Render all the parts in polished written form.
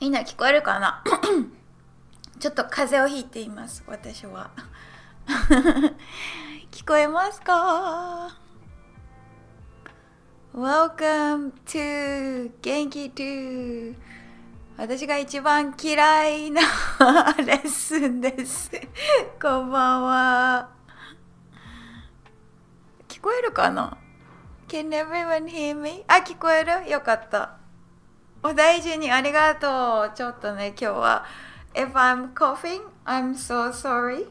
みんな聞こえるかなちょっと風邪をひいています、私は。聞こえますか？ Welcome to Genki II 私が一番嫌いなレッスンです。こんばんは。聞こえるかな？ Can everyone hear me? あ、聞こえる？よかった。お大事にありがとう。ちょっとね、今日は If I'm coughing, I'm so sorry.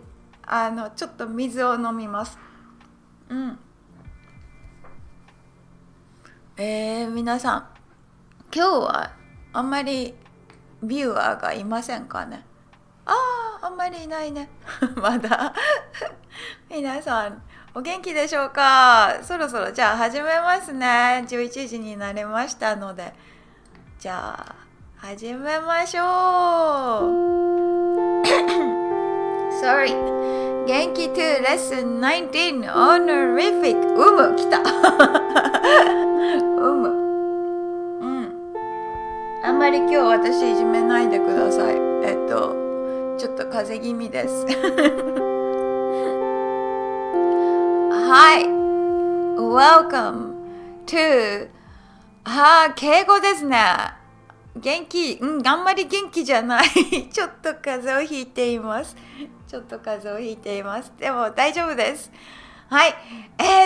ちょっと水を飲みます。皆さん、今日はあんまりビューアーがいませんかね？あんまりいないね。まだ。皆さん、お元気でしょうか？そろそろじゃあ始めますね。11時になりましたので。じゃあ始めましょう。Sorry. Genki II Lesson 19 Honorific 来た。あんまり今日私いじめないでください。ちょっと風邪気味です。はい。Welcome to敬語ですね。元気、あんまり元気じゃない。ちょっと風邪をひいています。でも大丈夫です。はい。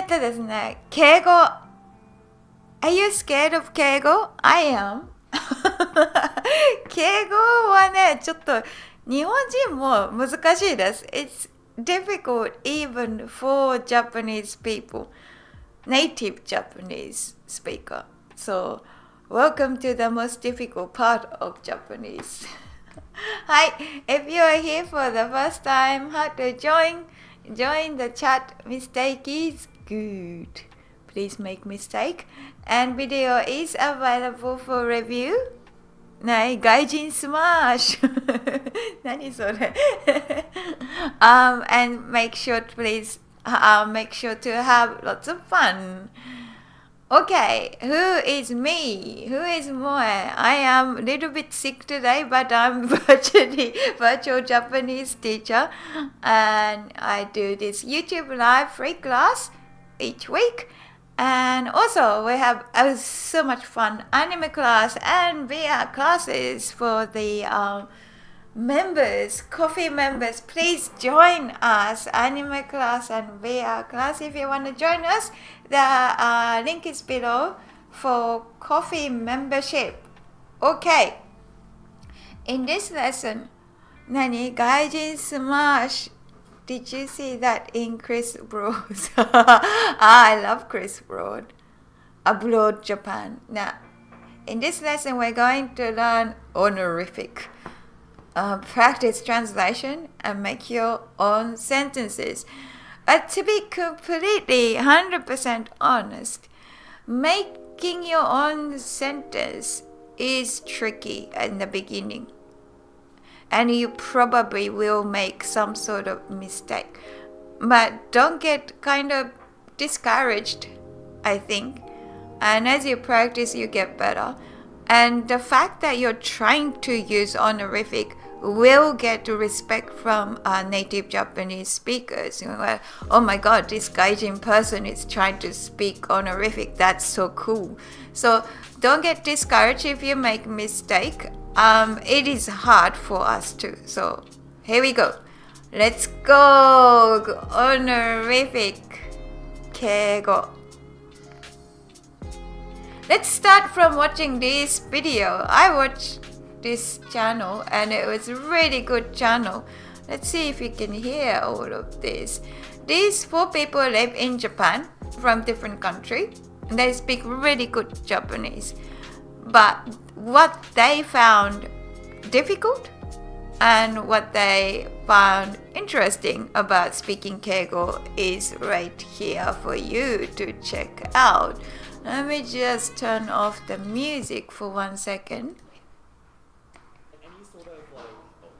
ですね、敬語。Are you scared of 敬語？ I am. 敬語はね、ちょっと日本人も難しいです。It's difficult even for Japanese people, native Japanese speaker. So, welcome to the most difficult part of Japanese. はい、if you are here for the first time, how to join the chat. Mistake is good. Please make mistake. And video is available for review. ない、外人スマッシュ。何それ。and make sure to please, make sure to have lots of fun. Okay, who is me? Who is Moe? I am a little bit sick today, but I'm virtual Japanese teacher, and I do this YouTube live free class each week. And also we have so much fun anime class and VR classes for the members, coffee members. Please join us, anime class and VR class. If you want to join us, the link is below for coffee membership. Okay. In this lesson, Gaijin Smash. Did you see that in Chris Broad? I love Chris Broad. Abroad Japan. Now, in this lesson, we're going to learn honorific. Practice translation and make your own sentences. To be completely 100% honest, making your own sentence is tricky in the beginning. And you probably will make some sort of mistake. But don't get kind of discouraged, I think. And as you practice, you get better. And the fact that you're trying to use honorific will get respect from native Japanese speakers. Well, oh my god, this gaijin person is trying to speak honorific. That's so cool. So don't get discouraged if you make mistake. It is hard for us too. So here we go. Let's go. Honorific. Keigo. Let's start from watching this video. I watched this channel and it was a really good channel. Let's see if you can hear all of this. These 4 people live in Japan from different countries. They speak really good Japanese. But what they found difficult and what they found interesting about speaking Keigo is right here for you to check out. Let me just turn off the music for 1 second. Any sort of like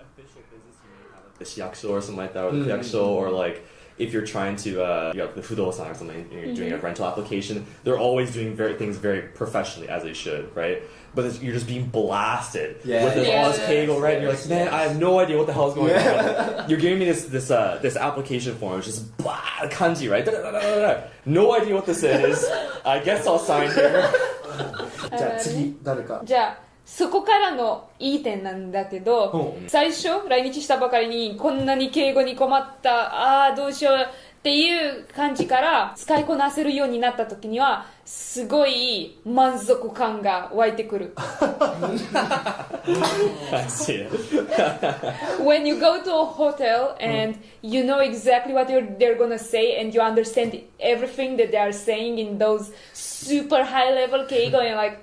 official business you may have, like the shiakusho or something like that, or the kyakusho, or like if you're trying to, the fudosan or something, and you're doing a rental application, they're always doing things very professionally, as they should, right? But you're just being blasted with this Keigo, right? And you're like, man, I have no idea what the hell is going on. You're giving me this application form, which is blah, kanji, right? No idea what this is. I guess I'll sign here. じゃあ次誰か。じゃあそこからのいい点なんだけど、最初来日したばかりにこんなに敬語に困った、どうしようっていう感じから使いこなせるようになった時にはすごい満足感が湧いてくる。I see it. When you go to a hotel and you know exactly what they're gonna say and you understand everything that they are saying in those super high level Keigo, and you're like,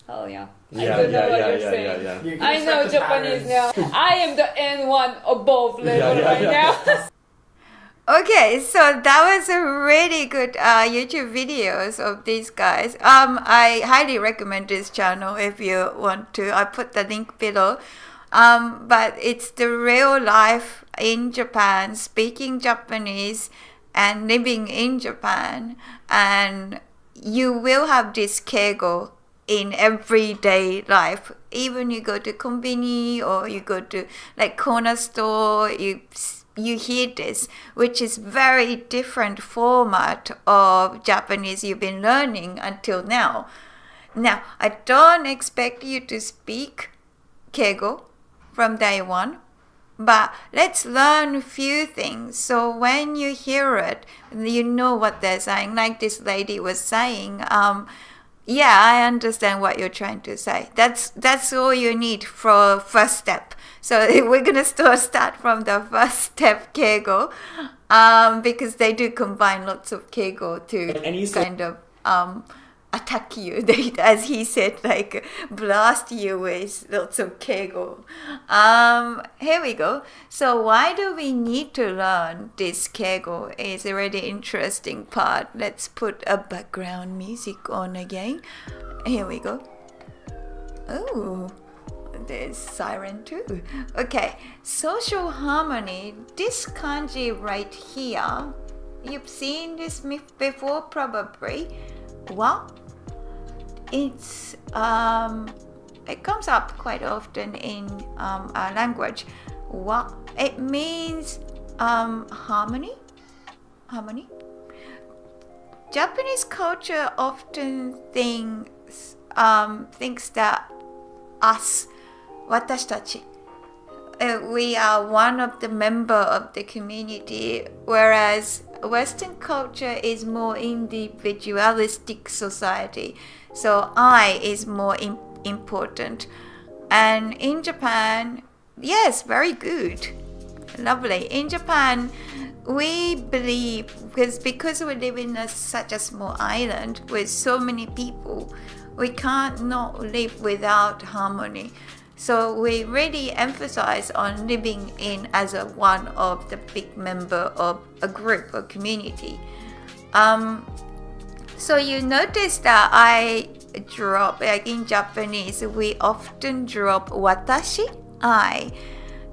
oh yeah. I don't know what you're saying. I know Japanese now. I am the N1 above level right now. Okay, so that was a really good YouTube videos of these guys. I highly recommend this channel if you want to. I put the link below. But it's the real life in Japan, speaking Japanese and living in Japan. And you will have this keigo in everyday life. Even you go to konbini or you go to like corner store, you hear this, which is very different format of Japanese you've been learning until now. Now, I don't expect you to speak Keigo from day one, but let's learn a few things. So when you hear it, you know what they're saying. Like this lady was saying, yeah, I understand what you're trying to say. That's all you need for first step. So we're going to start from the first step Keigo, because they do combine lots of Keigo to kind of attack you. They, as he said, like blast you with lots of Keigo. Here we go. So why do we need to learn this Keigo? Is a really interesting part. Let's put a background music on again. Here we go. Oh, there's siren too. Okay, social harmony. This kanji right here, you've seen this before probably. Wa. It's it comes up quite often in our language. Wa. It means harmony. Japanese culture often thinks that us, watashi-tachi, we are one of the member of the community, whereas Western culture is more individualistic society. So I is more important. And in Japan, yes, very good. Lovely. In Japan, we believe, because we live in such a small island with so many people, we can't not live without harmony. So we really emphasize on living in as one of the big member of a group or community. So you notice that I drop, like in Japanese, we often drop watashi, I.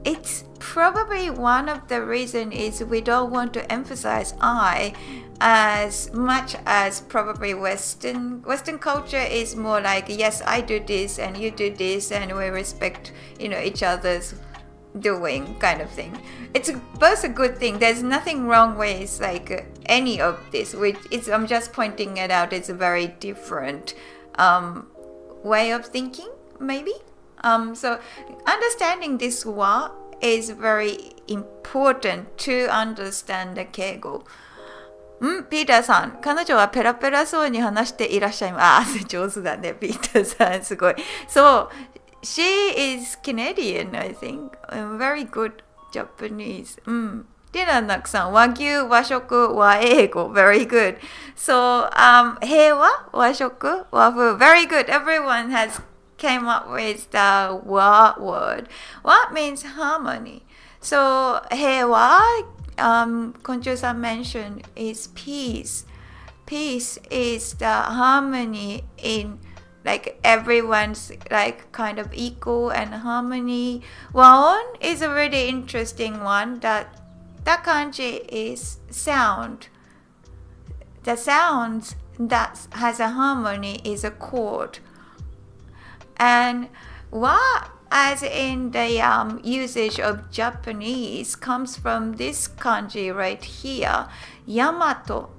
It's probably one of the reasons is we don't want to emphasize I as much as probably Western culture is more like, yes, I do this and you do this and we respect, each other's doing kind of thing. It's both a good thing. There's nothing wrong with like any of this. I'm just pointing it out. It's a very different way of thinking, maybe. So understanding this wa is very important to understand the Keigo. ピーターさん、彼女はペラペラそうに話していらっしゃいます。上手だね、ピーターさん、すごい。そう、she is Canadian, I think. Very good Japanese. ティラナクさん、和牛、和食、和英語。Very good. So, 平和、和食、和風。Very good. Everyone has came up with the wa word. What means harmony? So, 平和, Konjo-san mentioned is peace. Peace is the harmony in like everyone's like kind of equal and harmony. Waon is a really interesting one that that kanji is sound. The sounds that has a harmony is a chord. And what, as in the usage of Japanese, comes from this kanji right here, Yamato.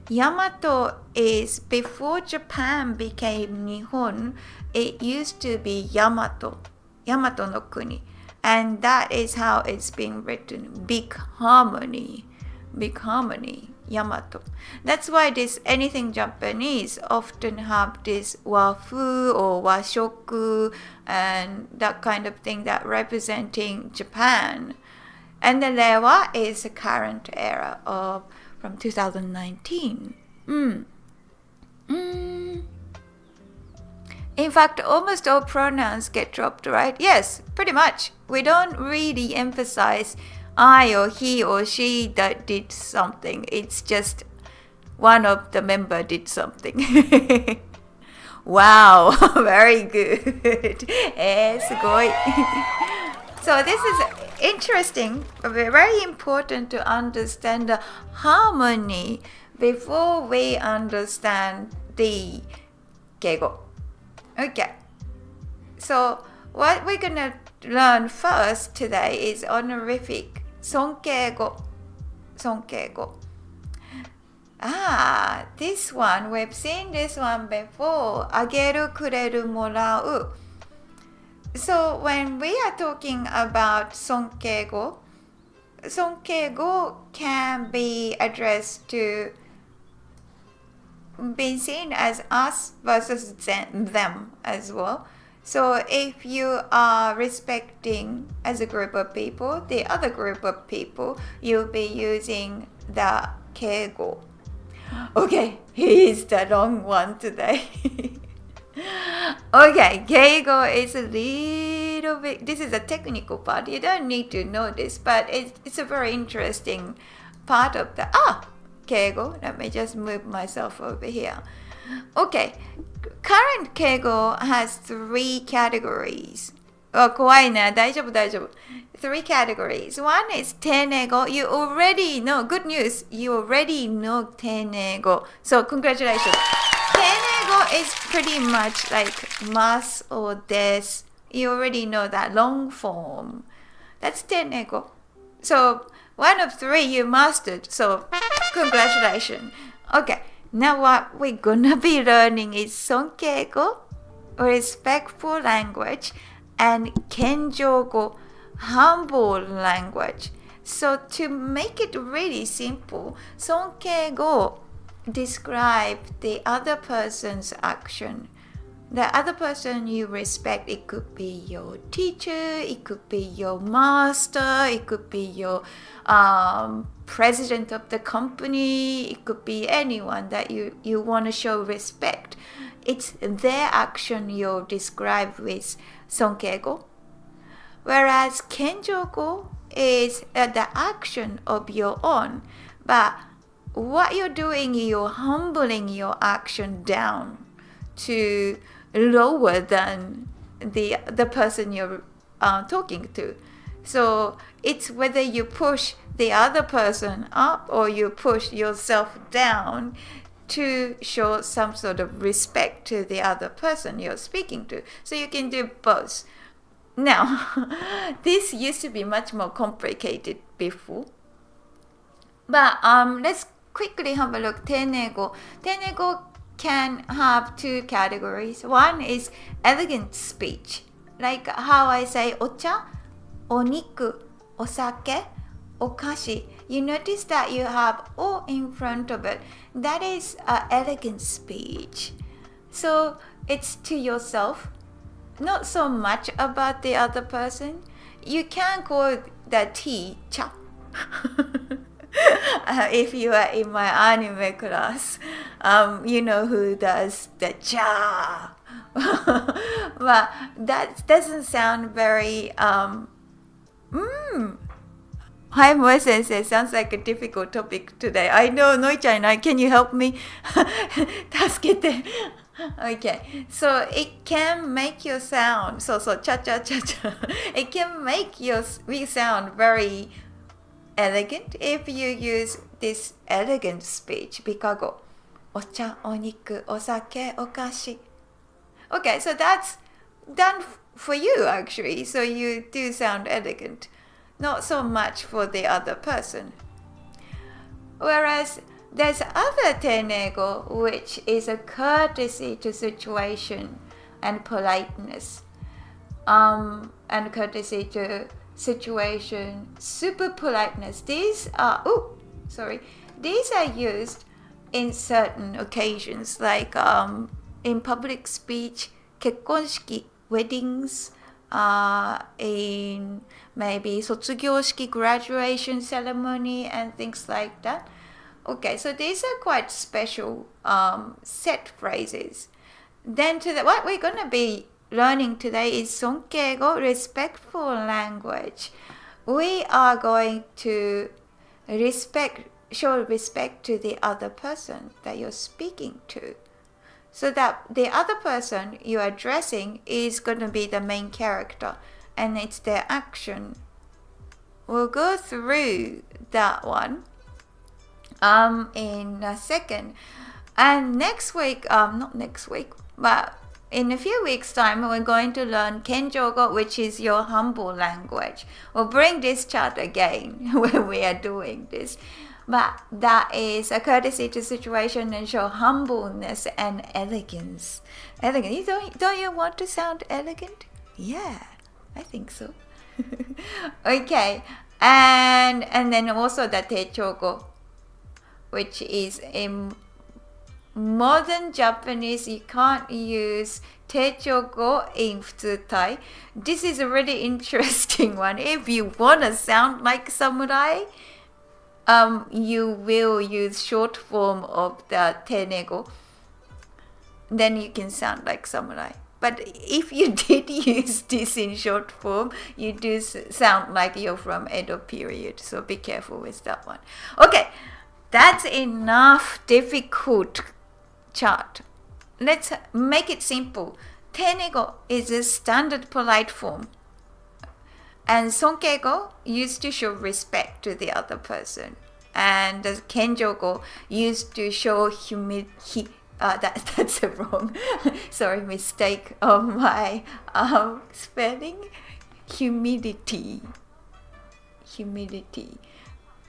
Yamato is, before Japan became Nihon, it used to be Yamato, Yamato no Kuni. And that is how it's being written, big harmony, Yamato. That's why this anything Japanese often have this wafu or washoku and that kind of thing that representing Japan. And the Reiwa is the current era of from 2019. In fact, almost all pronouns get dropped, right? Yes, pretty much. We don't really emphasize I or he or she that did something. It's just one of the member did something. Wow, very good. すごい. So this is interesting, very important to understand the harmony before we understand the Keigo. Okay, so what we're gonna learn first today is honorific, Sonkeigo. This one, we've seen this one before, あげる、くれる、もらう. So when we are talking about Sonkeigo, Sonkeigo can be addressed to be seen as us versus them as well. So if you are respecting as a group of people, the other group of people, you'll be using the Keigo. Okay, here's the long one today. Okay, Keigo is a little bit, this is a technical part. You don't need to know this, but it's a very interesting part of the, Keigo. Let me just move myself over here. Okay, current Keigo has 3 categories. 怖いね。大丈夫。3 categories. One is tenego. You already know. Good news. You already know tenego. So congratulations. Tenego is pretty much like mas or des. You already know that long form. That's tenego. So one of 3 you mastered. So congratulations. Okay. Now what we're gonna be learning is Sonkeigo, respectful language, and Kenjogo, humble language. So to make it really simple, Sonkeigo describes the other person's action. The other person you respect, it could be your teacher, it could be your master, it could be your president of the company, it could be anyone that you want to show respect. It's their action you describe with Sonkeigo. Whereas Kenjogo is the action of your own. But what you're doing, you're humbling your action down to lower than the person you're talking to. So it's whether you push the other person up or you push yourself down to show some sort of respect to the other person you're speaking to. So you can do both. Now, this used to be much more complicated before. But let's quickly have a look. Tenego. Tenego can have 2 categories. One is elegant speech, like how I say ocha, oniku, osake, okashi. You notice that you have o in front of it. That is elegant speech. So it's to yourself, not so much about the other person. You can call the tea cha. If you are in my anime class, you know who does the cha. But that doesn't sound very Hi, Moe Sensei. Sounds like a difficult topic today. I know, Noi-chan, can you help me? 助けて. Okay, so it can make you sound, cha. It can make we sound very elegant if you use this elegant speech. 美化語。お茶、お肉、お酒、お菓子。Okay, so that's done for you actually. So you do sound elegant. Not so much for the other person. Whereas there's other 丁寧語 which is a courtesy to situation and politeness. And courtesy to situation, super politeness. These are used in certain occasions, like in public speech, 結婚式, weddings, in maybe 卒業式, graduation ceremony, and things like that. Okay, so these are quite special set phrases. Then what we're going to be learning today is Sonkeigo, respectful language. We are going to show respect to the other person that you're speaking to, so that the other person you're addressing is going to be the main character, and it's their action. We'll go through that one in a second. And next week, not next week, but in a few weeks' time, we're going to learn Kenjogo, which is your humble language. We'll bring this chart again when we are doing this. But that is a courtesy to situation and show humbleness and elegance. Elegant. Don't you want to sound elegant? Yeah, I think so. Okay. And then also the Techogo, which is in modern Japanese, you can't use Techogo in Futsutai. This is a really interesting one. If you want to sound like samurai, you will use short form of the Tenego. Then you can sound like samurai. But if you did use this in short form, you do sound like you're from Edo period. So be careful with that one. Okay, that's enough difficult chart. Let's make it simple. Tenego is a standard polite form. And Sonkeigo used to show respect to the other person. And the Kenjogo used to show humility. That's a wrong, sorry, mistake of my spelling. Humility.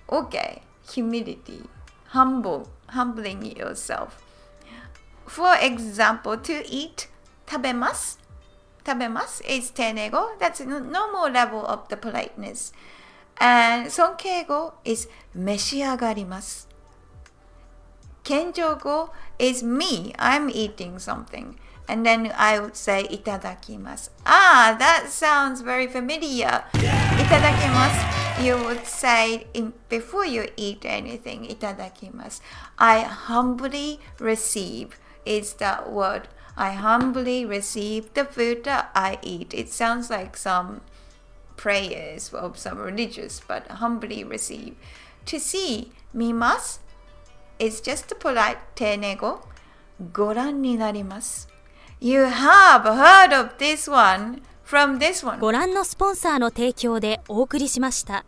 Okay, humility. Humbling yourself. For example, to eat, 食べます is Tenego. That's a normal level of the politeness. And Sonkeigo is 召し上がります Kenjogo is me. I'm eating something. And then I would say いただきます that sounds very familiar. いただきます You would say before you eat anything, いただきます I humbly receive is that word. I humbly receive the food that I eat. It sounds like some prayers of some religious, but humbly receive. To see, 見ます is just a polite 丁寧語 ご覧になります You have heard of this one from this one. ご覧のスポンサーの提供でお送りしました。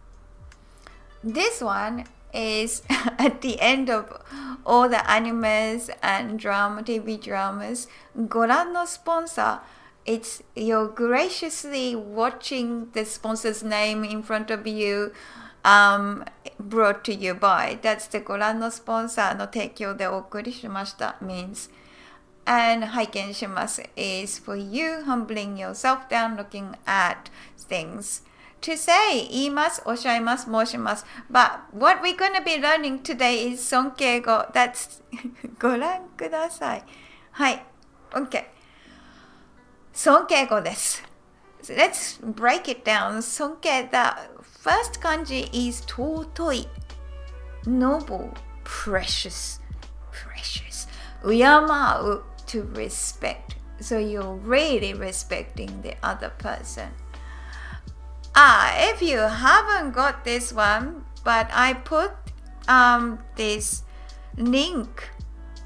This one is at the end of all the animes and TV dramas. ご覧のスポンサー It's you're graciously watching the sponsor's name in front of you, brought to you by. That's the ご覧のスポンサーの提供でお送りしました means. And 拝見します is for you humbling yourself down, looking at things. To say 言います、おっしゃいます、申します。But what we're going to be learning today is 尊敬語。That's ご覧ください。はい。OK。尊敬語です。So let's break it down. 尊敬 the first 漢字 is 尊い。Noble, precious. 敬う to respect. So you're really respecting the other person. If you haven't got this one, but I put this link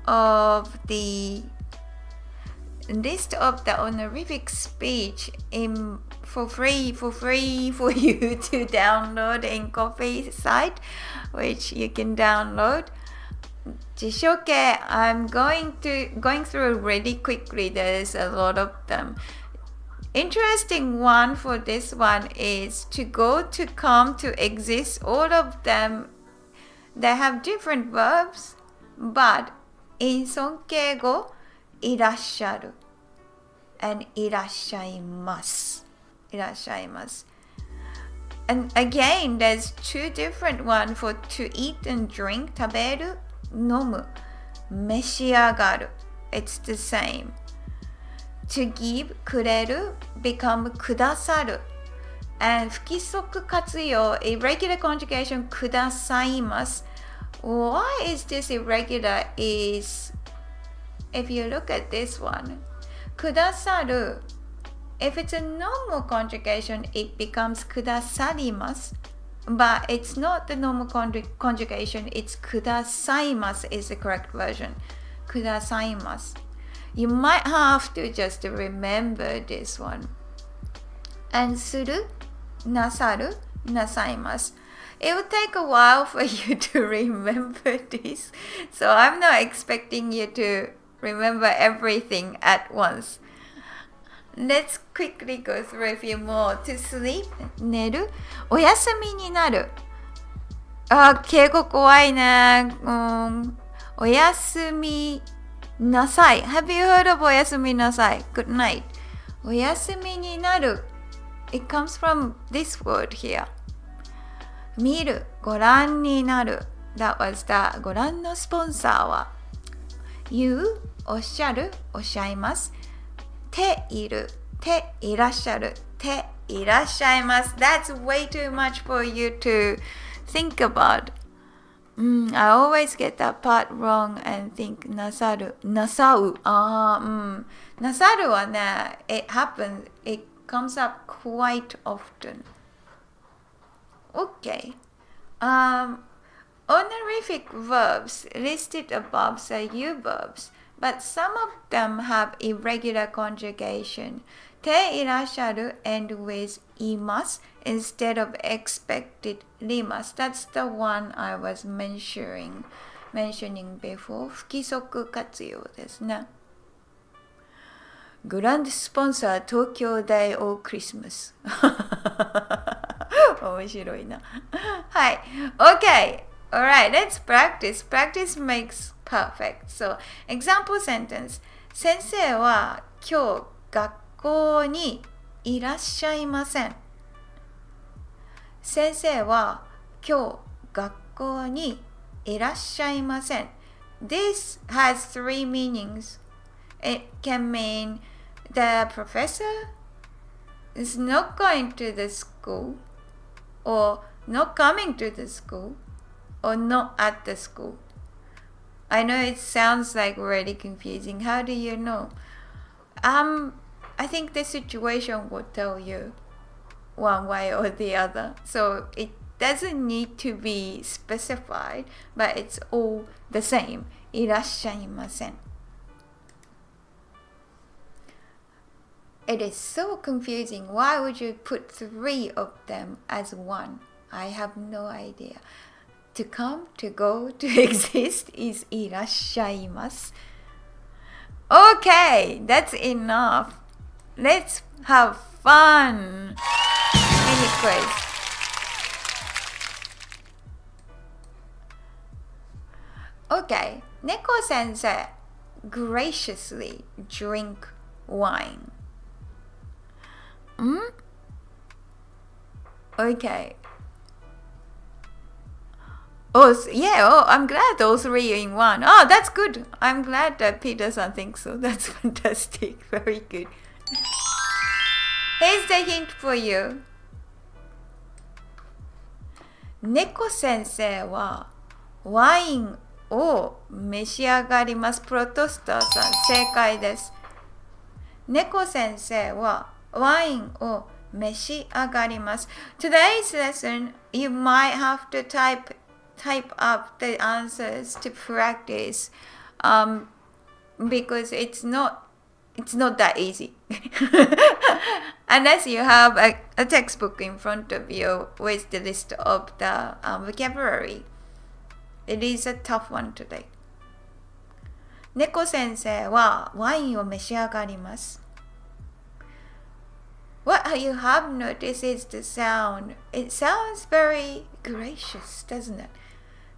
of the list of the honorific speech for free for you to download in Coffee site, which you can download. 辞書系 I'm going through really quickly. There's a lot of them. Interesting one for this one is to go, to come, to exist. All of them, they have different verbs, but in Sonkeigo, いらっしゃる and いらっしゃいます。いらっしゃいます。And again, there's two different ones for to eat and drink, 食べる、飲む、召し上がる。It's the same. To give, くれる、become, くださる。And 不規則活用、irregular conjugation, くださいます。Why is this irregular? Is if you look at this one, くださる if it's a normal conjugation, it becomes くださります but it's not the normal conjugation, it's くださいます is the correct version. くださいます You might have to just remember this one. And する なさる なさいます It will take a while for you to remember this, so I'm not expecting you to remember everything at once. Let's quickly go through a few more. To sleep, 寝る、お休みになる。敬語怖いね。おやすみなさい。Have you heard of おやすみなさい? Good night. おやすみになる。It comes from this word here. 見る、ご覧になる。That was the ご覧のスポンサーは。言う、おっしゃる、おっしゃいます。ている、ていらっしゃる、ていらっしゃいます。That's way too much for you to think about. I always get that part wrong and think なさる、なさう。なさるはね、it happens, it comes up quite often. Okay. Honorific verbs listed above are you verbs, but some of them have irregular conjugation. ていらっしゃる end with います instead of expected ります。That's the one I was mentioning before. 不規則活用ですね。グランドスポンサー東京大オークリスマス。面白いな。はい。Okay. Alright, let's practice. Practice makes perfect. So, example sentence. 先生は今日学校にいらっしゃいません。先生は今日学校にいらっしゃいません。This has three meanings. It can mean the professor is not going to the school, or not coming to the school, or not at the school. I know it sounds like really confusing. How do you know? I think the situation will tell you one way or the other. So it doesn't need to be specified, but it's all the same. いらっしゃいません。It is so confusing. Why would you put three of them as one? I have no idea. To come, to go, to exist is いらっしゃいます。Okay, that's enough. Let's have fun. Mini quiz. Okay, Neko sensei graciously drink wine. Okay. I'm glad all three are in one. Oh, that's good. I'm glad that Peter-san thinks so. That's fantastic. Very good. Here's the hint for you. 猫先生はワインを召し上がります。プロトスターさん、正解です。猫先生はワインを召し上がります。Today's lesson, you might have to type up the answers to practice, because it's not It's not that easy. Unless you have a textbook in front of you with the list of the vocabulary. It is a tough one today. 猫先生はワインを召し上がります。What you have noticed is the sound. It sounds very gracious, doesn't it?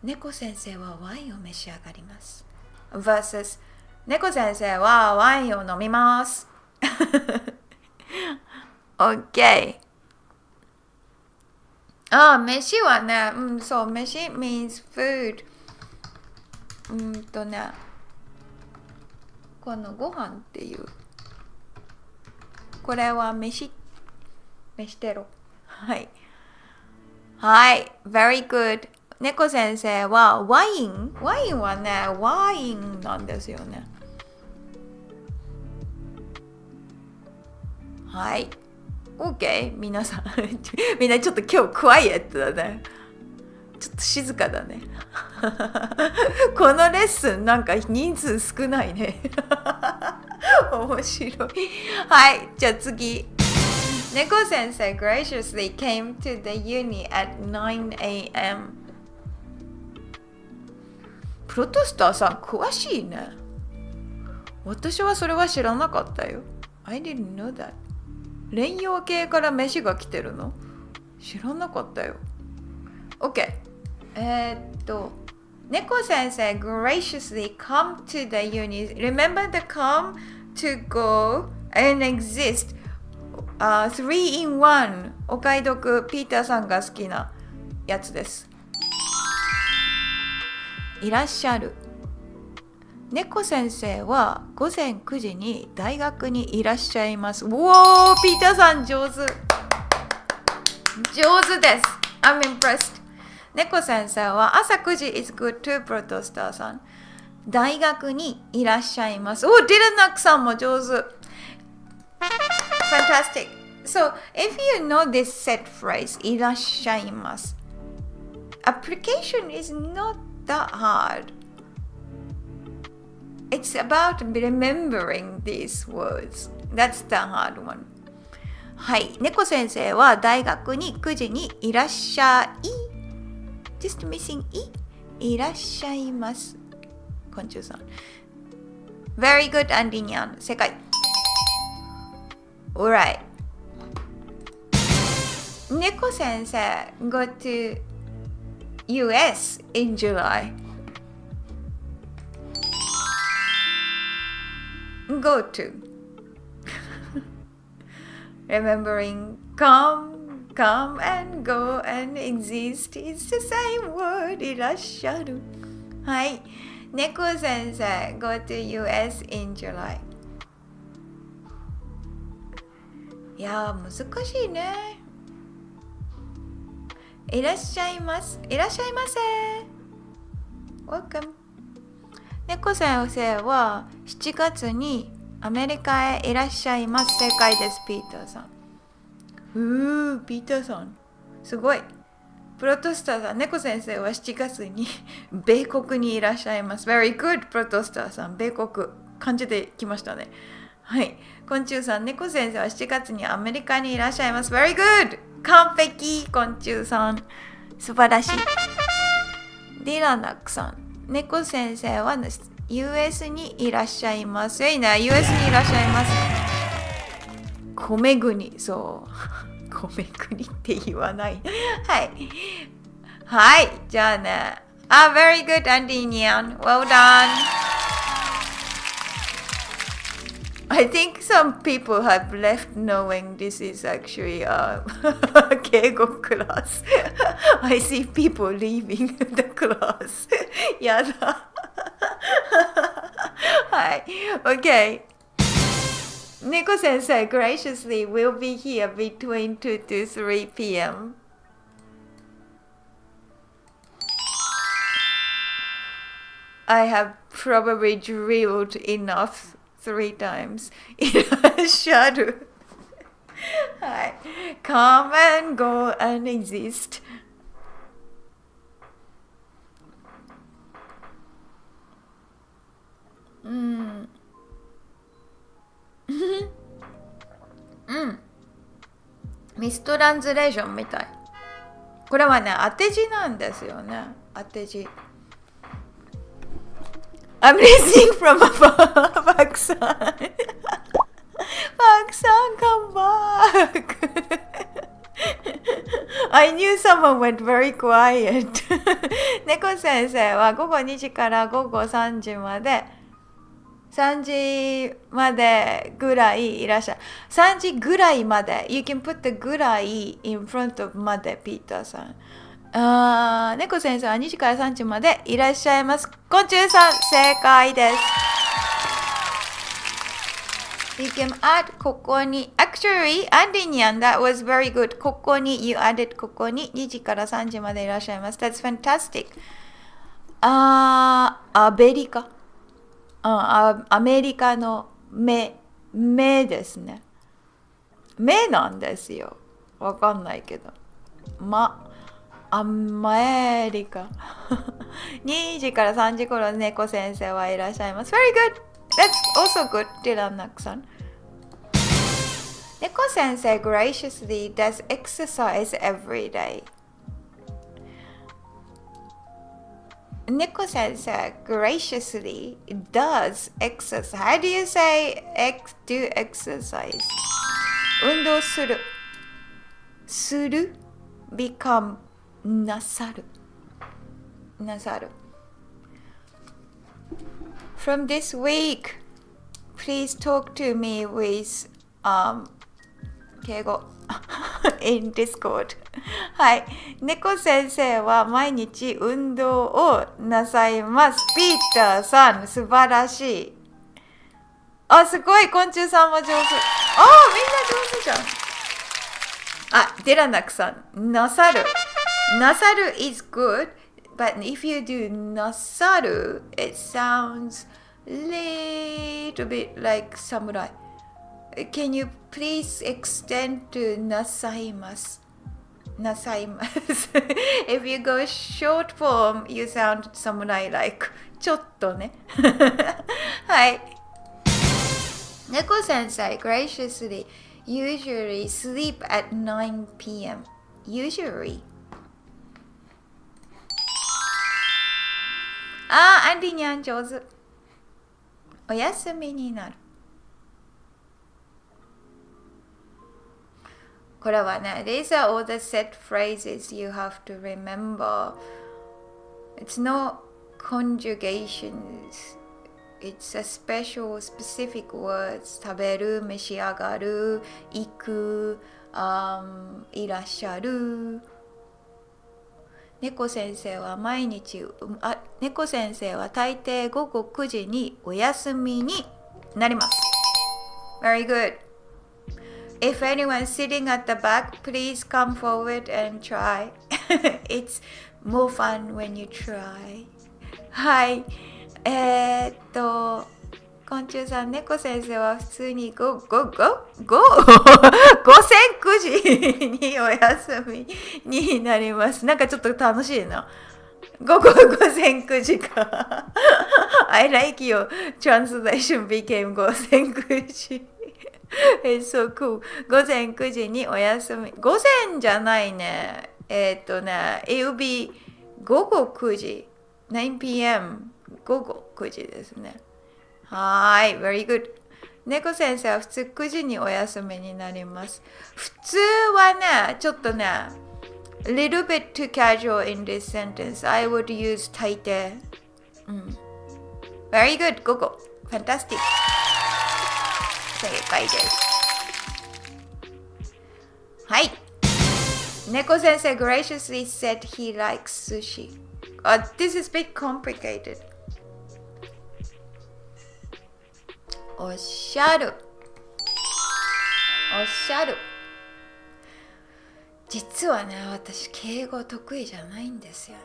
猫先生はワインを召し上がります。versus 猫先生はワインを飲みます。OK。飯はね、そう、飯 means food。このご飯っていう。これは飯テロ。はい。はい、very good。猫先生はワインはね、ワインなんですよね。はい。OK。皆さん、みんなちょっと今日クワイエットだね。ちょっと静かだね。このレッスンなんか人数少ないね。面白い。はい、じゃあ次。猫先生 graciously came to the uni at 9 a.m. プロトスターさん詳しいね。私はそれは知らなかったよ。I didn't know that. 連用系から飯が来てるの？知らなかったよ。OK。猫先生 graciously come to the uni. Remember the come, to go, and exist.3 in 1お買い得ピーターさんが好きなやつです。いらっしゃる。猫先生は午前9時に大学にいらっしゃいます。おー、ピーターさん上手。上手です。I'm impressed。猫先生は朝9時 is good to プロトスターさん。大学にいらっしゃいます。おー、ディラナックさんも上手。Fantastic. So, if you know this set phrase, いらっしゃいます。Application is not that hard. It's about remembering these words. That's the hard one. はい。猫先生は大学に9時にいらっしゃい。Just missing いらっしゃいます。昆虫さん。Very good, アンディニャン。正解。Alright. 猫先生 go to US in July. Go to. Remembering come and go and exist is the same word. いらっしゃる。はい。猫先生 go to US in July.いやー難しいね。いらっしゃいます。いらっしゃいませ。Welcome。猫先生は7月にアメリカへいらっしゃいます。正解です、ピーターさん。ピーターさん。すごい。プロトスターさん、猫先生は7月に米国にいらっしゃいます。Very good、プロトスターさん。米国。漢字できましたね。はい。昆虫さん、猫先生は7月にアメリカにいらっしゃいます。Very good! 完璧昆虫さん。素晴らしい。ディラナックさん、猫先生は US にいらっしゃいます。いいな、US にいらっしゃいます。米国、そう。米国って言わない。はい。はい、じゃあね。very good, アンディニアン。Well done.I think some people have left knowing this is actually a Keigo class. I see people leaving the class. やだ。はい。Okay. 猫先生 graciously will be here between 2 to 3 p.m. I have probably drilled enough.3 times いらっしゃる。はい。Come and go and exist. ミストランスレーションみたい。これはね、当て字なんですよね。当て字。I'm listening from above. パクさん。パクさん、come back. I knew someone went very quiet. 猫先生は午後2時から午後3時まで3時までぐらいいらっしゃる。3時ぐらいまで。You can put the ぐらい in front of まで、ピーターさん。猫先生は2時から3時までいらっしゃいます。昆虫さん、正解です。You can add ここに。Actually, Andinian, that was very good. ここに、you added ここに2時から3時までいらっしゃいます。That's fantastic. アメリカ。アメリカの目ですね。目なんですよ。わかんないけど。アメリカ。2時から3時頃猫先生はいらっしゃいます。Very good! That's also good, ディランナックさん。猫先生 graciously does exercise every day. 猫先生 graciously does exercise. How do you say do exercise? 運動する。する become なさる。なさる。From this week, please talk to me with Keigo in Discord. はい。猫先生は毎日運動をなさいます。ピーターさん、素晴らしい。すごい。昆虫さんも上手。みんな上手じゃん。デラナクさん。なさる。なさる is good, but if you do なさる, it sounds little bit like samurai. Can you please extend to なさいます? なさいます. If you go short form, you sound samurai-like. ちょっとね。はい。猫先生 graciously usually sleep at 9 p.m. Usually. アンディニャン上手。お休みになる。これはね、these are all the set phrases you have to remember. It's not conjugations. It's a special, specific words. 食べる、召し上がる、行く、いらっしゃる。猫先生は毎日、猫先生は大抵午後9時にお休みになります。Very good. If anyone's sitting at the back, please come forward and try. It's more fun when you try. はい。昆虫さん、猫先生は普通に午前9時にお休みになります。なんかちょっと楽しいな。午前9時か。I like your translation became 午前9時。It's so cool. 午前9時にお休み。午前じゃないね。it will be 午後9時。9 p.m. 午後9時ですね。はい、very good. 猫先生は普通9時にお休みになります。普通はね、ちょっとね、little bit too casual in this sentence. I would use 大抵。Very good, 午後。Fantastic. 正解です。はい。猫先生 graciously said he likes sushi. This is a bit complicated. おっしゃる。おっしゃる。実はね、私、敬語得意じゃないんですよね。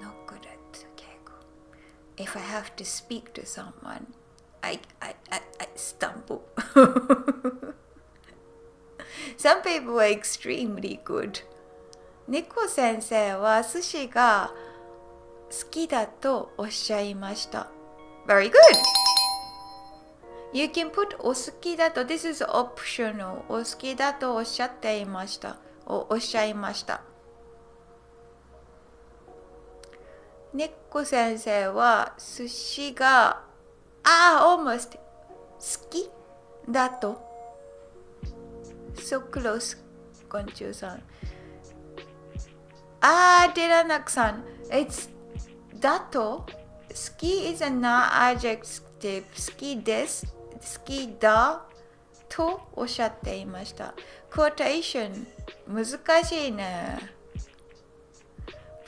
I'm not good at 敬語。If I have to speak to someone, I stumble. Some people are extremely good. 猫先生は寿司が好きだとおっしゃいました。Very good! You can put お好きだと This is optional お好きだとおっしゃっていましたおっしゃいました猫先生は寿司がalmost 好きだと So close 昆虫さんデラナクさん It's だと好き is a non-adjective 好きです好きだとおっしゃっていました Quotation 難しいね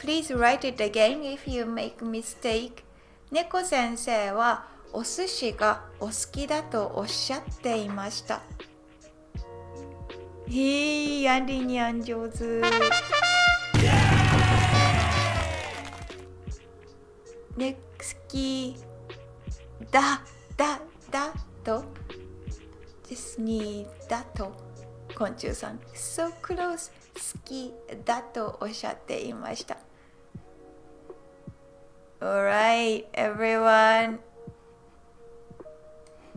Please write it again if you make mistake 猫先生はお寿司がお好きだとおっしゃっていました。アンディニャン上手。好きだとディズニーだと昆虫さん So close 好きだとおっしゃっていました。Alright, everyone.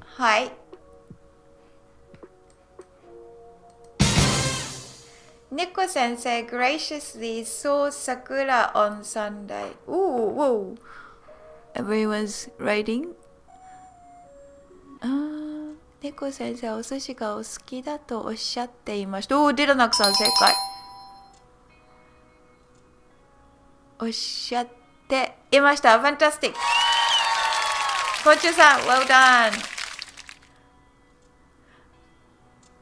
はい。猫先生 graciously saw Sakura on Sunday. Ooh. Everyone's writing. 猫先生お寿司がお好きだとおっしゃっていました。ディラナクさん正解。おっしゃっていました。Fantastic. 昆虫さん well done.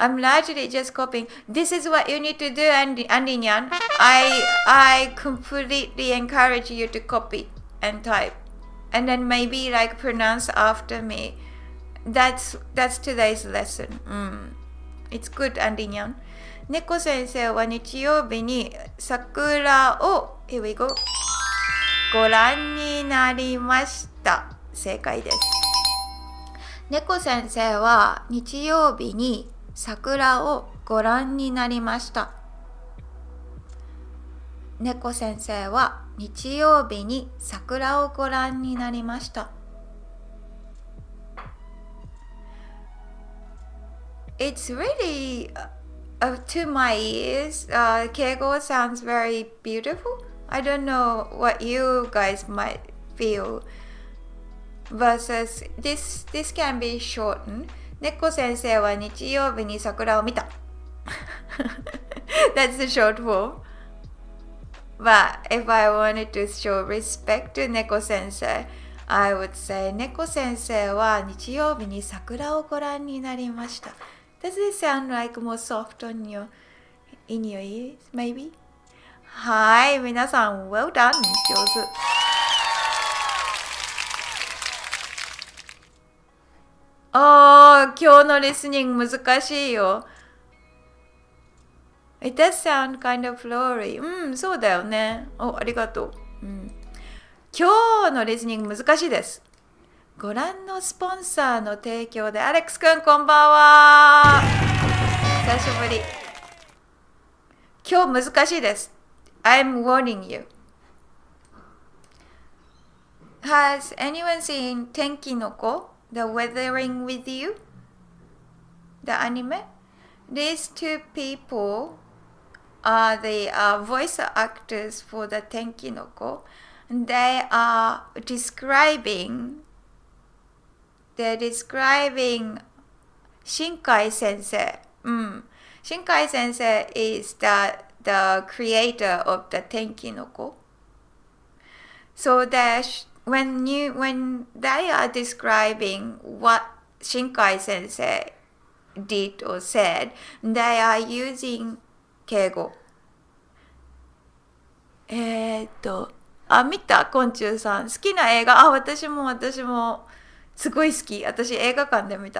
I'm largely just copying. This is what you need to do, Andy Nyan. I completely encourage you to copy and type. And then maybe like pronounce after me. That's today's lesson. It's good, Andy Nyan. 猫先生は日曜日に桜を Here we go. ご覧になりました。正解です。猫先生は日曜日に桜をご覧になりました。猫先生は日曜日に桜をご覧になりました。It's really, to my ears, Keigo sounds very beautiful. I don't know what you guys might feel. Versus, this can be shortened. 猫先生は日曜日に桜を見た。That's the short form. But if I wanted to show respect to 猫先生, I would say 猫先生は日曜日に桜をご覧になりました。Does it sound like more soft in your ears, maybe? はい、皆さん well done. 上手。今日のリスニング難しいよ。It does sound kind of flowery. そうだよね。ありがとう。今日のリスニング難しいです。ご覧のスポンサーの提供で、アレックスくんこんばんは。久しぶり。今日難しいです。I'm warning you. Has anyone seen 天気の子?The Weathering with You, the anime. These two people are the voice actors for the Tenkinoko. They're describing Shinkai Sensei. Shinkai Sensei is the creator of the Tenkinoko. So when they are describing what Shinkai Sensei did or said, they are using Keigo. 見た昆虫さん。好きな映画。私もすごい好き。私映画館で見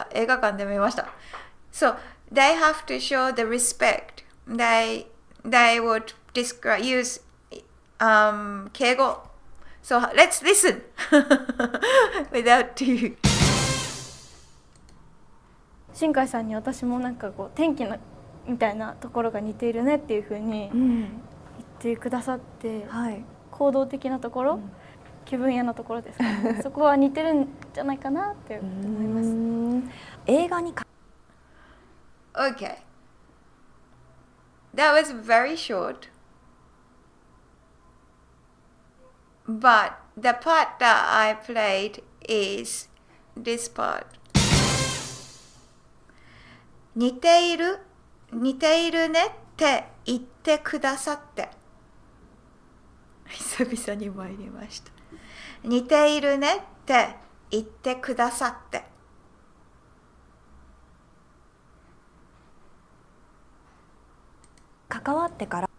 ました。So, they have to show the respect. They would use Keigo.So let's listen without you. 新海さんに私もなんかこう天気のみたいなところが似ているねっていう風に言ってくださって、行動的なところ、気分屋なところですかね。そこは似てるんじゃないかなって思います。映画にか Okay. That was very short. But the part that I played is this part. 似ているねって言ってくださって。久々に参りました。似ているねって言ってくださって。関わってから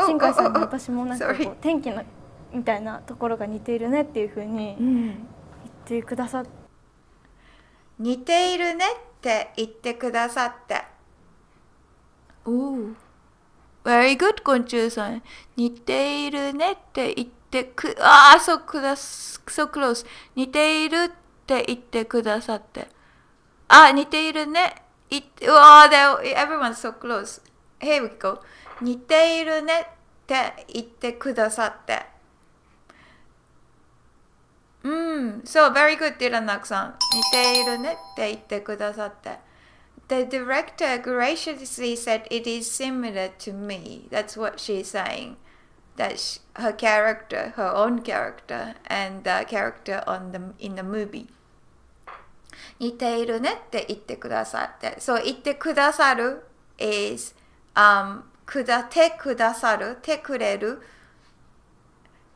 新海さんに私もなんかこう天気のみたいなところが似ているねっていうふうに言ってくださって、似ているねって言ってくださって。Very good, 昆虫さん。似ているねって言ってso close. 似ているって言ってくださって。似ているね。Everyone's so close. Here we go. 似ているねって言ってくださって。So very good, ディラナクさん。似ているねって言ってくださって。The director graciously said it is similar to me. That's what she's saying. That her character, her own character, and the character in the movie. 似ているねって言ってくださって。そう言ってくださる is てくださる、てくれる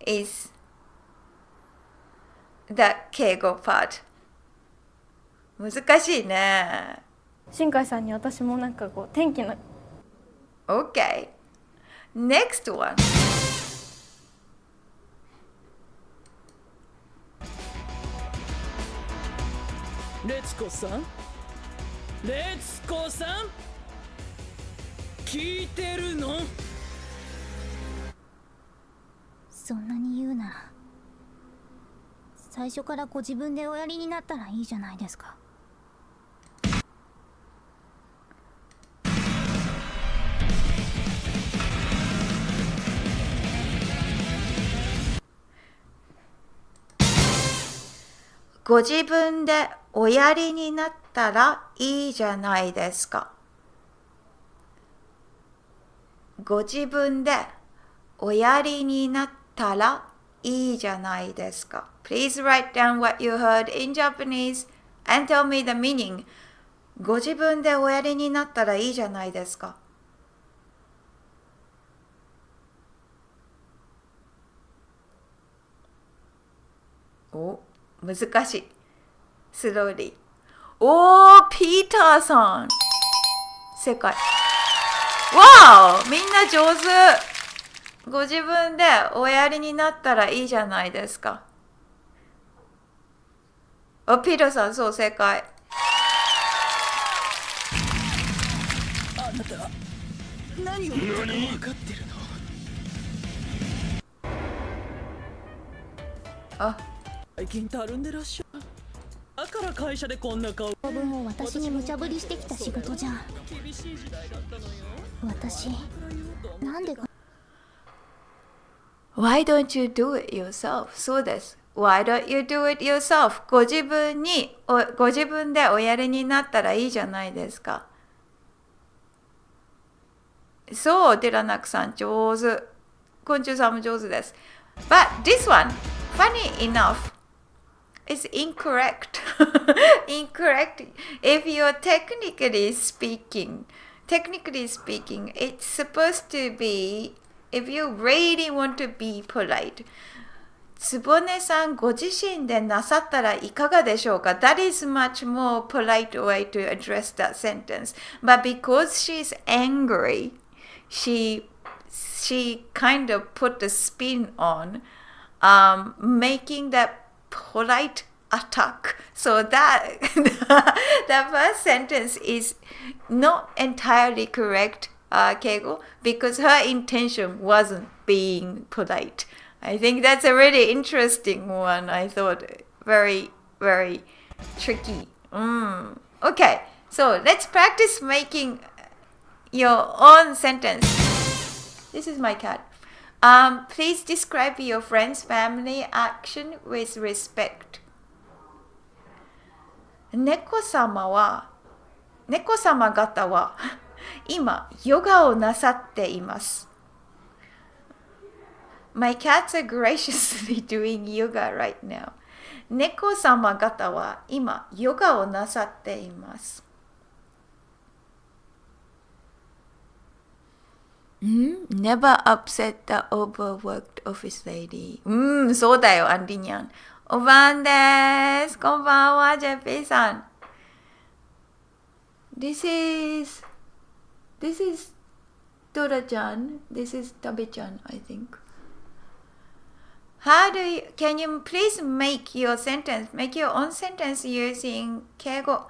is the 敬語 part。難しいね。新海さんに私もなんかこう天気の Okay. Next one. レツコさん聞いてるの？そんなに言うなら最初からご自分でおやりになったらいいじゃないですか。ご自分でおやりになったらいいじゃないですか。ご自分でおやりになったらいいじゃないですか。Please write down what you heard in Japanese and tell me the meaning. ご自分でおやりになったらいいじゃないですか。難しい。slowly。ピーターさん。正解。わお、みんな上手。ご自分でおやりになったらいいじゃないですか。ピーターさん、そう、正解。あなた、何を言ったか分かってるの？最近たるんでらっしゃる。だから会社でこんな顔。当分を私に無茶ぶりしてきた仕事じゃん。私、なんでか。Why don't you do it yourself? そうです。Why don't you do it yourself? ご自分でおやりになったらいいじゃないですか。そう、ディラナクさん、上手。昆虫さんも上手です。But this one, funny enough, is incorrect. Incorrect. If you're technically speaking, it's supposed to be, if you really want to be polite, つぼねさんご自身でなさったらいかがでしょうか？ That is much more polite way to address that sentence. But because she's angry, she kind of put a spin on making that polite attack. So that the first sentence is not entirely correct, Keigo, because her intention wasn't being polite. I think that's a really interesting one. I thought very, very tricky. Okay, so let's practice making your own sentence. This is my cat. Please describe your friend's family action with respect. 猫様方は今ヨガをなさっています。My cats are graciously doing yoga right now. 猫様方は今ヨガをなさっています。Never upset the overworked office lady. そうだよ、アンディニャン。おばんです。こんばんは、ジェピーさん。This is Dora-chan. This is Tabe-chan, I think. Can you please make your own sentence using Keigo?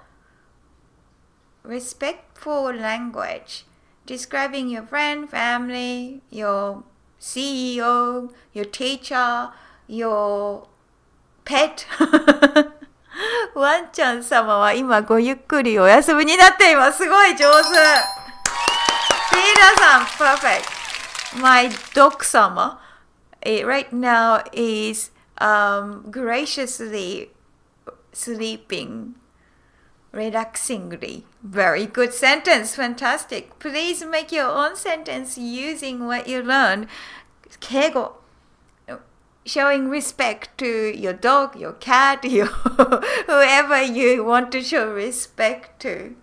Respectful language. Describing your friend, family, your CEO, your teacher, your pet. ワンちゃん様は今ごゆっくりお休みになっています。すごい上手。ピーターさん、perfect. My dog 様 right now is graciously sleeping relaxingly. Very good sentence. Fantastic. Please make your own sentence using what you learned. Keigo. Showing respect to your dog, your cat, whoever you want to show respect to.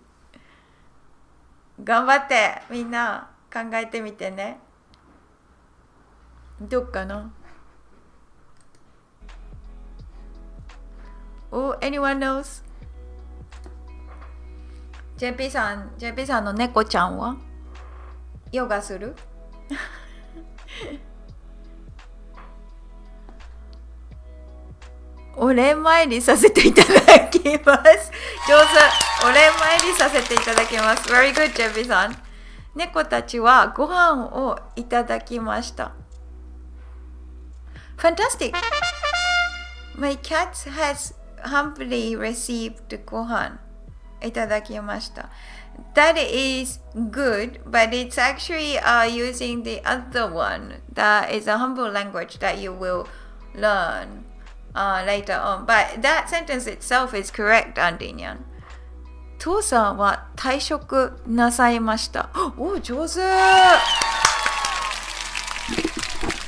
頑張ってみんな考えてみてね。どっかな？ Oh, anyone knows? JP さんの猫ちゃんはヨガする？お礼参りさせていただきます。上手。お礼参りさせていただきます。Very good, JP さん。猫たちはご飯をいただきました。Fantastic! My cat has humbly received ご飯いただきました。That is good, but it's actually using the other one that is a humble language that you will learn later on. But that sentence itself is correct, Andinian. 父さんは退職なさいました。お、上手。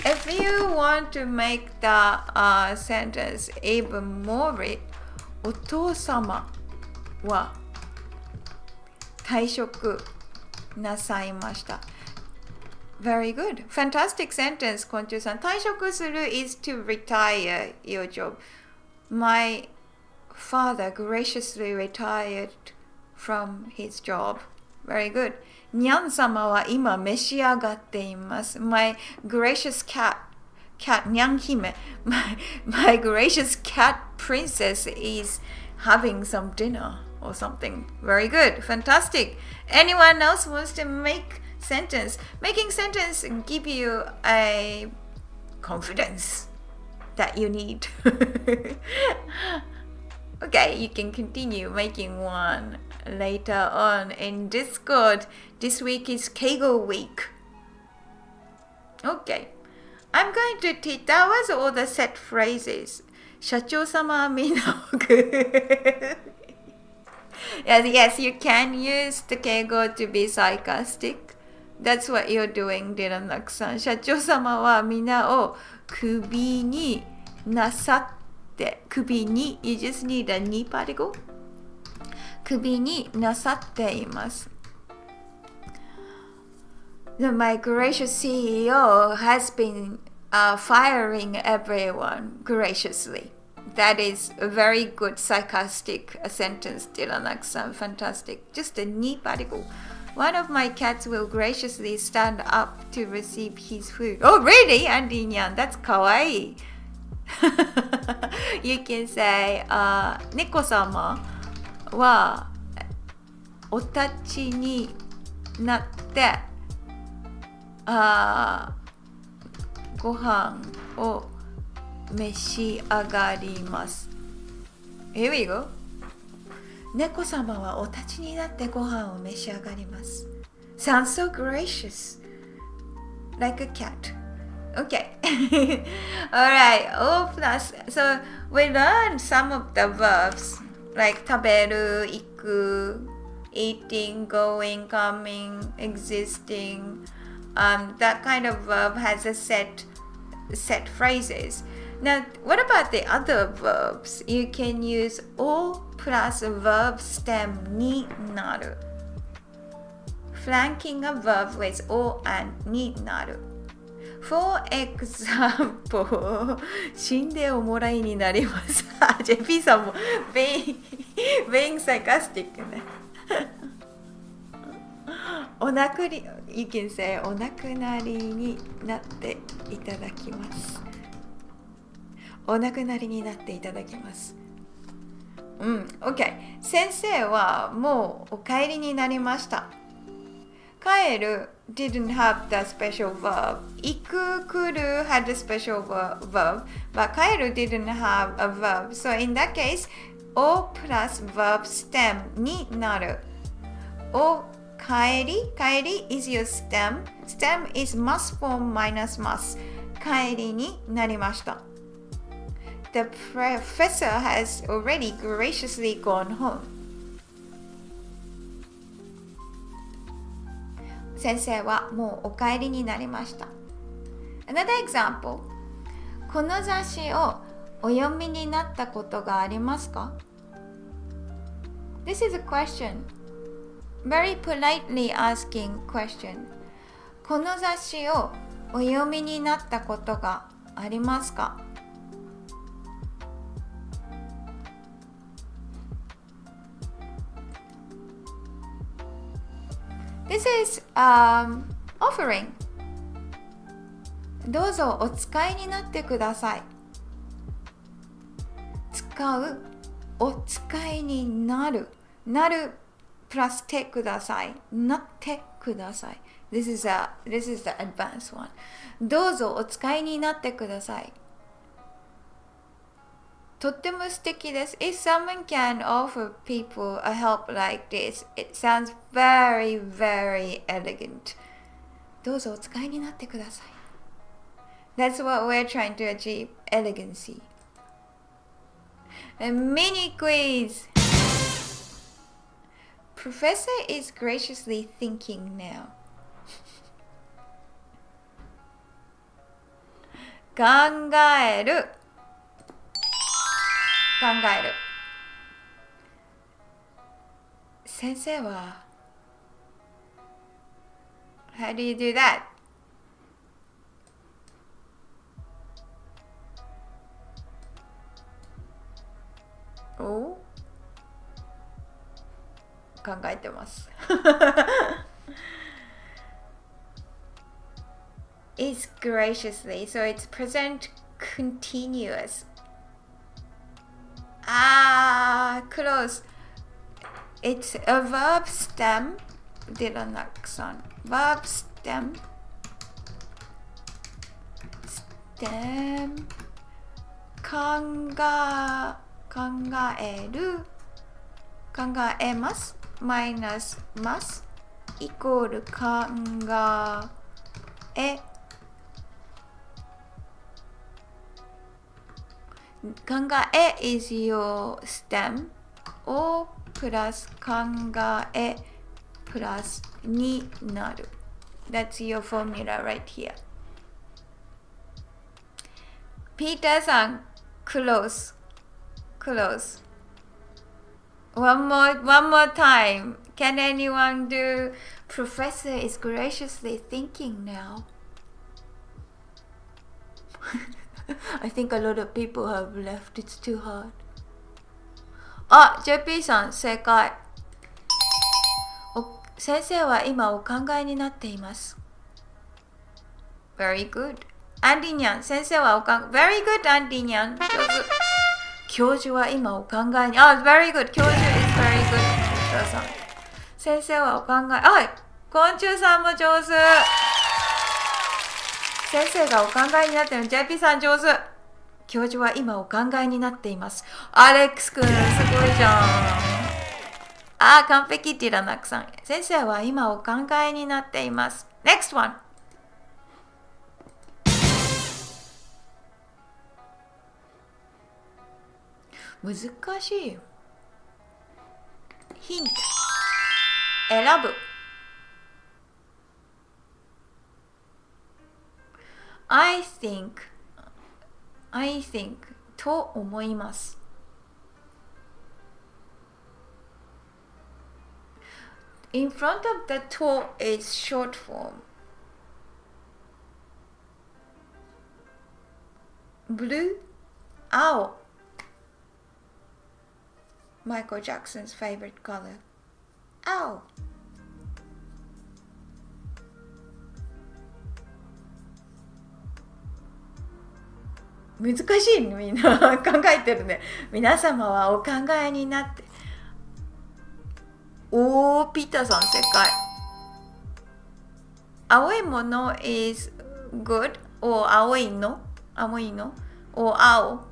If you want to make the sentence even more rich, お父様は退職なさいました。Very good. Fantastic sentence, 昆虫さん。退職する is to retire your job. My father graciously retired from his job. Very good. にゃん様は今召し上がっています。My gracious cat, にゃん姫。My gracious cat princess is having some dinner or something. Very good. Fantastic. Anyone else wants to make sentence? Making sentence give you a confidence that you need. Okay, you can continue making one later on in Discord. This week is Keigo week. Okay. I'm going to teach. That was all the set phrases. 社長様みんなYes, you can use the Keigo to be sarcastic. That's what you're doing, Dylan-san. 社長様はみんなを首になさって首に You just need a knee particle 首になさっています。My gracious CEO has been firing everyone graciously. That is a very good sarcastic sentence, Dylan-san. Fantastic. Just a knee particle. One of my cats will graciously stand up to receive his food. Oh, really, Andy Nyan? That's kawaii. You can say, 猫様はお立ちになってご飯を召し上がります。Here we go. 猫様はお立ちになってご飯を召し上がります。Sounds so gracious. Like a cat. Okay. Alright. O plus. So we learned some of the verbs like 食べる、行く, eating, going, coming, existing. That kind of verb has a set phrases. Now, what about the other verbs? You can use O plus verb stem になる. Flanking a verb with O and になる. For example, 死んでおもらいになります。JP さんも being sarcastic ね。お亡くなり、you can say お亡くなりになっていただきます。お亡くなりになっていただきます。OK。先生はもうお帰りになりました。帰る didn't have the special verb. 行く、来る had the special verb, but 帰る didn't have a verb. So in that case, O plus verb stem になる。O帰り is your stem. Stem is must form minus must. 帰りになりました。The professor has already graciously gone home. 先生はもうお帰りになりました。Another example. この雑誌をお読みになったことがありますか? This is a question. Very politely asking question. この雑誌をお読みになったことがありますか? This is offering. どうぞお使いになってください。使う、お使いになる。なるプラスてください。なってください。This is the advanced one. どうぞお使いになってください。とっても素敵です。If someone can offer people a help like this, it sounds very, very elegant. どうぞお使いになってください。That's what we're trying to achieve, elegancy. A mini quiz. Professor is graciously thinking now. 考える。考える。先生は How do you do that? お考えてます。Is graciously, so it's present continuous. Close. It's a verb stem. Didn't accent. Verb stem. Stem. 考える。考えます。マイナスます。イコール考え。考え is your stem. をプラス考えプラスになる。That's your formula right here. ピーターさん、close. Close. One more time. Can anyone do? Professor is graciously thinking now. I think a lot of people have left. It's too hard. あ、JP さん、正解。先生は今お考えになっています。Very good. アンディニャン、先生はVery good, アンディニャン。上手。教授は今お考えに。Very good. 教授 is very good. さん。先生はお考え。昆虫さんも上手。先生がお考えになっている。JP さん上手。教授は今お考えになっています。アレックスくん、すごいじゃん。完璧ティラナクさん。先生は今お考えになっています。Next one. 難しいよ。ヒント。選ぶ。I think と思います。In front of the to is short form. Blue, 青。Michael Jackson's favorite color. 青。難しいね、みんな考えてるね。皆様はお考えになって。おー、ピーターさん正解。青いもの is good or 青いの or 青。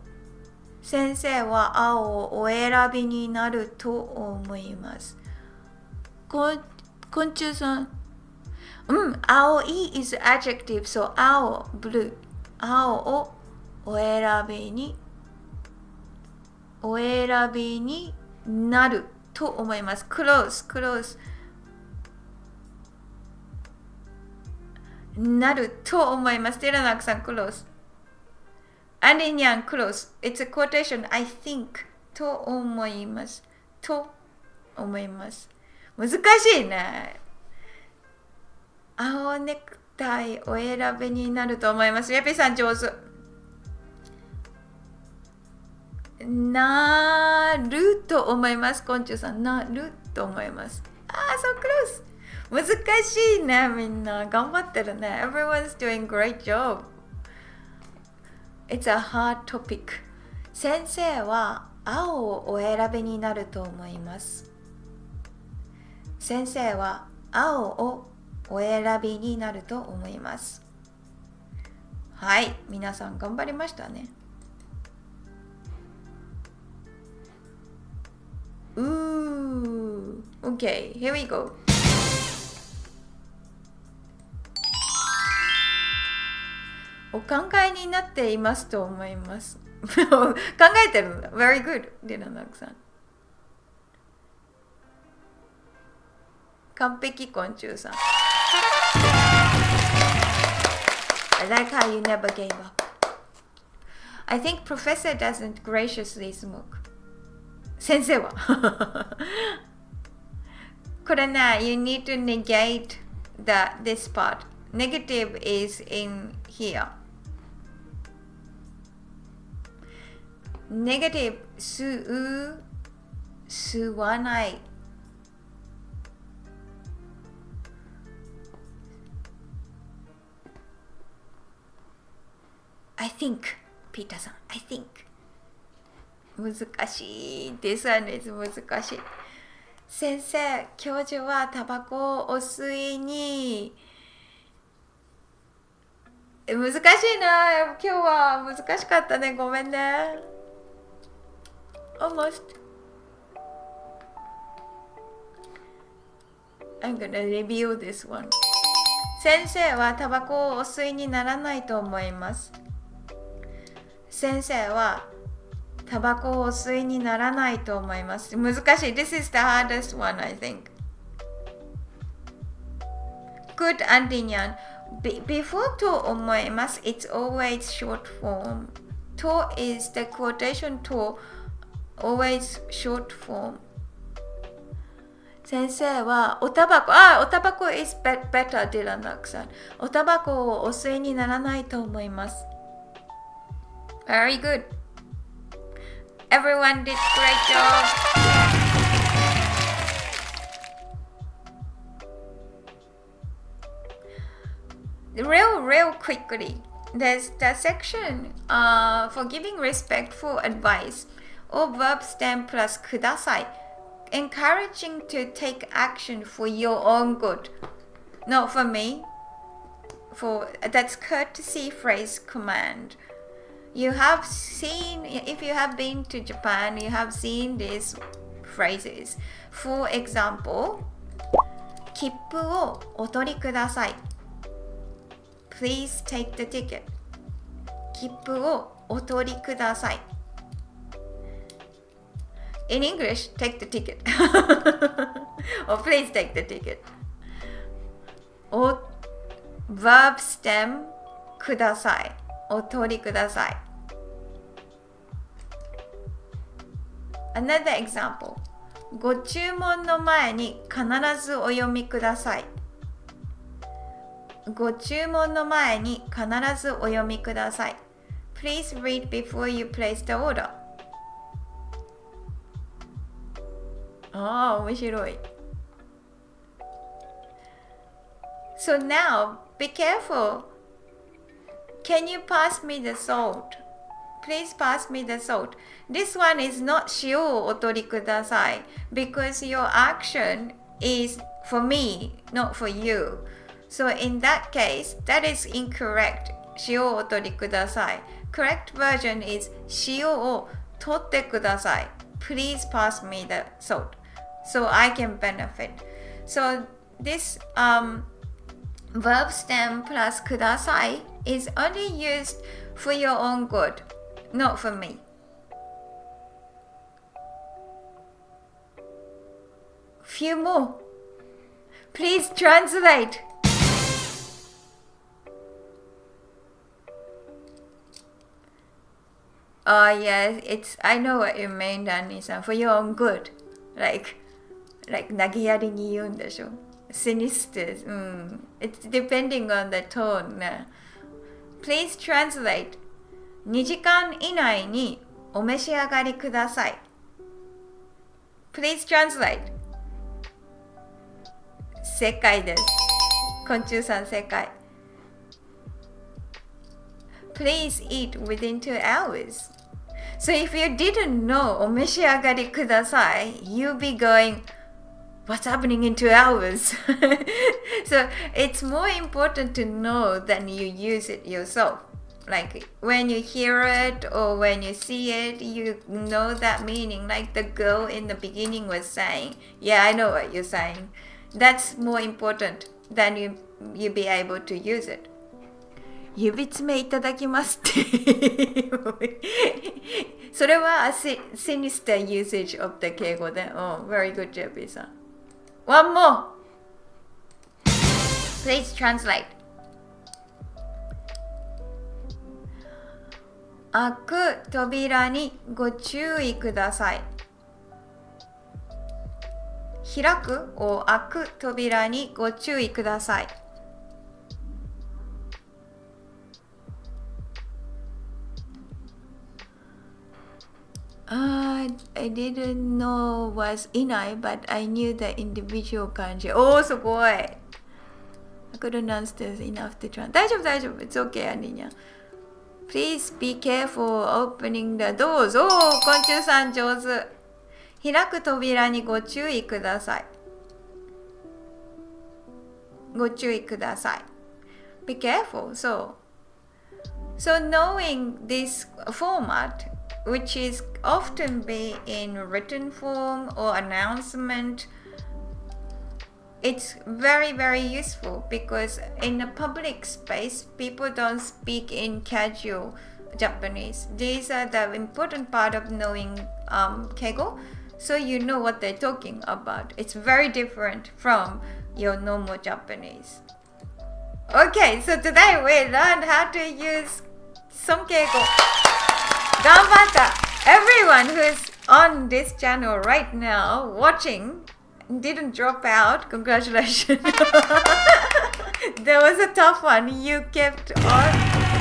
先生は青をお選びになると思います。昆虫さん。青い is adjective, so 青、blue。青をお選びになると思います。close なると思います。ティラナクさん close。アンディニャン close。It's a quotation. I think と思います。難しいね。青ネクタイお選びになると思います。ヤピさん上手。なると思います。昆虫さん、なると思います。so close。難しいね、みんな。頑張ってるね。Everyone's doing great job. It's a hard topic. 先生は青をお選びになると思います。先生は青をお選びになると思います。はい、皆さん頑張りましたね。Okay, here we go. お考えになっていますと思います。考えてるんだ。Very good, ディラナクさん。完璧昆虫さん。I like how you never gave up. I think Professor doesn't graciously smoke. 先生はこれね、you need to negate this part. Negative is in here. Negative 吸わない。I think ピーターさん I think 難しいですね。難しい。先生、教授はタバコをお吸いに難しいな。今日は難しかったね。ごめんね。Almost. I'm gonna review this one. 先生はタバコをお吸いにならないと思います。先生はタバコをお吸いにならないと思います。難しい。This is the hardest one, I think. Good, Antinyan. Before と思います。It's always short form. と is the quotation と always short form. 先生はおタバコ is better, ディラナクさん。おタバコをお吸いにならないと思います。Very good. Everyone did great job. Real quickly. There's the section for giving respectful advice or verb stem plus ください. Encouraging to take action for your own good. Not for me. That's courtesy phrase command. You have seen, if you have been to Japan, you have seen this phrases. For example, 切符をお取りください。Please take the ticket. 切符をお取りください。In English, take the ticket. Or please take the ticket. Verb stem ください。お取りください。Another example. ご注文の前に必ずお読みください。ご注文の前に必ずお読みください。Please read before you place the order. 面白い。So now, be careful. Can you pass me the salt? Please pass me the salt. This one is not 塩をお取りください because your action is for me, not for you. So in that case, that is incorrect. 塩をお取りください. Correct version is 塩を取ってください. Please pass me the salt so I can benefit. So this verb stem plus ください is only used for your own good, not for me. Few more. Please translate. Oh yeah, I know what you mean, Danny-san. For your own good. Like 投げやりに言うんでしょ。Sinister. It's depending on the tone ね。Please translate. 2時間以内にお召し上がりください。Please translate. 正解です。昆虫さん正解。Please eat within 2 hours. So if you didn't know お召し上がりください, you'll be going, what's happening in 2 hours? So it's more important to know than you use it yourself. Like when you hear it or when you see it, you know that meaning. Like the girl in the beginning was saying, yeah, I know what you're saying. That's more important than you be able to use it. 指爪いただきますってそれは sinister usage of the 敬語で Oh, very good, JP さん One more Please translate 開く扉にご注意ください開くを開く扉にご注意くださいI didn't know was inai, but I knew the individual kanji. Oh, すごい I couldn't understand enough to translate. 大丈夫大丈夫 It's okay, アニーニャ Please be careful opening the doors. 昆虫さん上手開く扉にご注意くださいご注意ください Be careful. So knowing this format which is often be in written form or announcement, it's very, very useful because in a public space, people don't speak in casual Japanese. These are the important part of knowing Keigo, so you know what they're talking about. It's very different from your normal Japanese. Okay, so today we learned how to use Sonkeigo. 頑張った Everyone who is on this channel right now watching didn't drop out. Congratulations. There was a tough one. You kept on.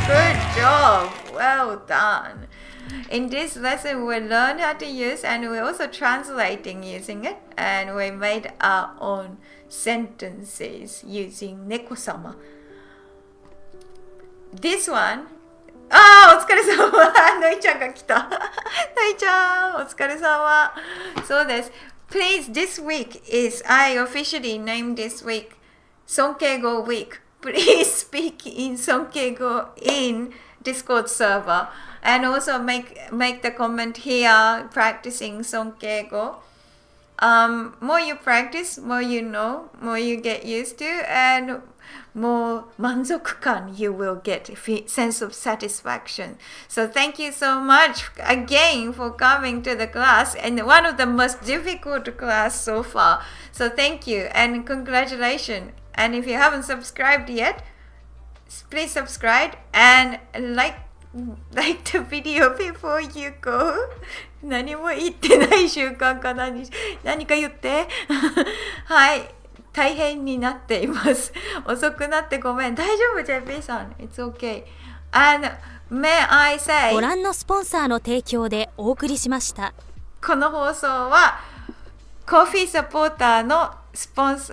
Good job. Well done. In this lesson we learned how to use and we're also translating using it and we made our own sentences using neko-sama. This oneお疲れ様のいちゃんが来たのいちゃんお疲れ様そうです Please, this week is I officially named this week Sonkeigo week Please speak in Sonkeigo in Discord server and also make the comment here practicing Sonkeigo more you practice, more you know, more you get used to, and more 満足感 you will get, sense of satisfaction. So thank you so much again for coming to the class, and one of the most difficult class so far. So thank you and congratulations. And if you haven't subscribed yet, please subscribe and like the video before you go. 何も言ってない習慣か何か言ってはい、大変になっています。遅くなってごめん。大丈夫 JP さん。It's okay. And may I say ご覧のスポンサーの提供でお送りしました。この放送はコーヒーサポーターの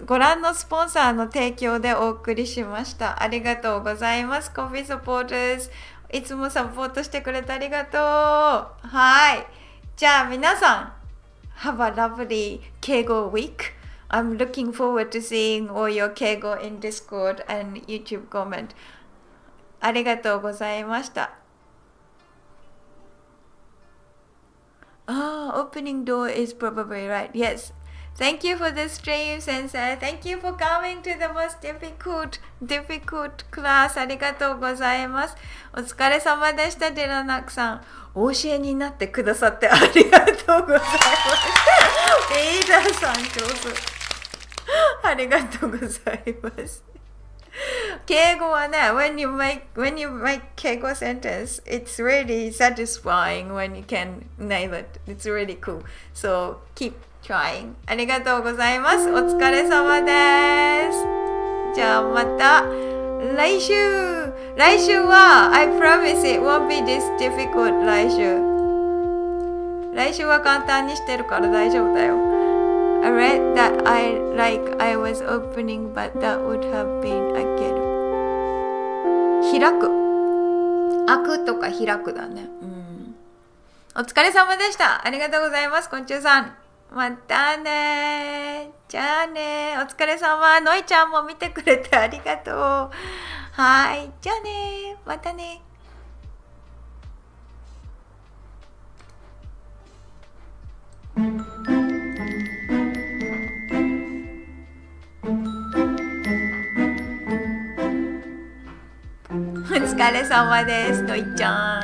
ご覧のスポンサーの提供でお送りしました。ありがとうございます。コーヒーサポーターズ。いつもサポートしてくれてありがとう。はい。じゃあ皆さん、Have a lovely Keigo week. I'm looking forward to seeing all your Keigo in Discord and YouTube comment. ありがとうございました。Opening door is probably right. Yes. Thank you for the stream, sensei. Thank you for coming to the most difficult class. ありがとうございます。お疲れ様でした、デラナックさん。お教えになってくださってありがとうございます。エイダーさん、上手。ありがとうございます。敬語はね、when you make Keigo sentence, it's really satisfying when you can nail it. It's really cool. So keep trying. ありがとうございます。お疲れ様です。じゃあまた来週は I promise it won't be this difficult 来週は簡単にしてるから大丈夫だよ。I read that I was opening, but that would have been again. 開く。開くとか開くだね。お疲れ様でした。ありがとうございます。昆虫さん。またね。じゃあね。お疲れ様。のいちゃんも見てくれてありがとう。はい。じゃあね。またね。お疲れ様です。のいちゃん。